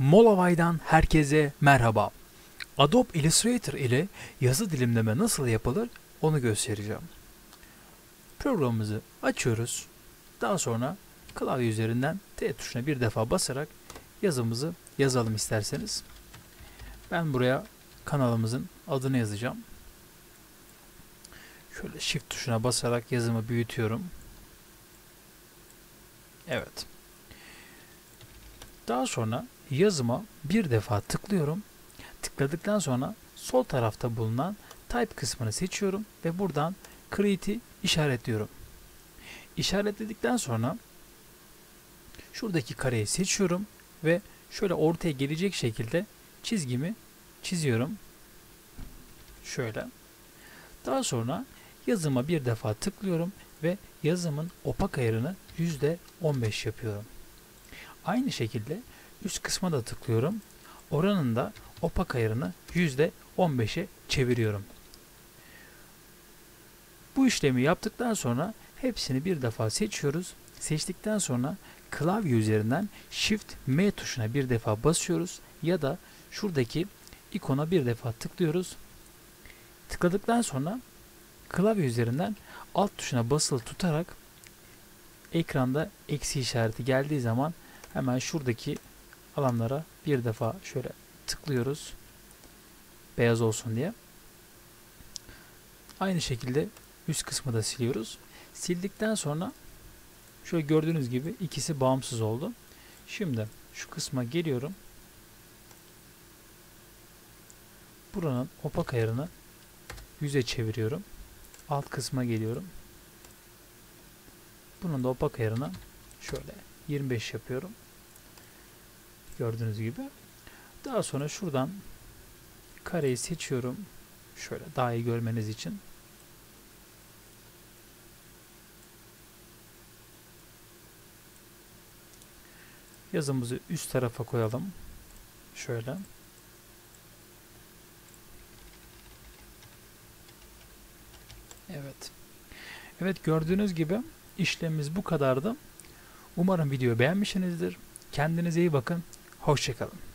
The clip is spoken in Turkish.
Molovay'dan herkese merhaba. Adobe Illustrator ile yazı dilimleme nasıl yapılır onu göstereceğim. Programımızı açıyoruz. Daha sonra klavye üzerinden T tuşuna bir defa basarak yazımızı yazalım isterseniz. Ben buraya kanalımızın adını yazacağım. Şöyle Shift tuşuna basarak yazımı büyütüyorum. Evet. Daha sonra yazıma bir defa tıklıyorum. Tıkladıktan sonra sol tarafta bulunan Type kısmını seçiyorum ve buradan Create'i işaretliyorum. İşaretledikten sonra şuradaki kareyi seçiyorum ve şöyle ortaya gelecek şekilde çizgimi çiziyorum. Şöyle. Daha sonra yazıma bir defa tıklıyorum ve yazımın opak ayarını %15 yapıyorum. Aynı şekilde üst kısma da tıklıyorum. Oranın da opak ayarını %15'e çeviriyorum. Bu işlemi yaptıktan sonra hepsini bir defa seçiyoruz. Seçtikten sonra klavye üzerinden Shift M tuşuna bir defa basıyoruz ya da şuradaki ikona bir defa tıklıyoruz. Tıkladıktan sonra klavye üzerinden alt tuşuna basılı tutarak ekranda eksi işareti geldiği zaman hemen şuradaki alanlara bir defa şöyle tıklıyoruz. Beyaz olsun diye. Aynı şekilde üst kısmı da siliyoruz. Sildikten sonra şöyle gördüğünüz gibi ikisi bağımsız oldu. Şimdi şu kısma geliyorum. Buranın opak ayarını 100'e çeviriyorum. Alt kısma geliyorum. Bunun da opak ayarını şöyle 25 yapıyorum. Gördüğünüz gibi. Daha sonra şuradan kareyi seçiyorum. Şöyle daha iyi görmeniz için. Yazımızı üst tarafa koyalım. Şöyle. Evet. Evet, gördüğünüz gibi işlemimiz bu kadardı. Umarım videoyu beğenmişsinizdir. Kendinize iyi bakın. Hoşça kalın.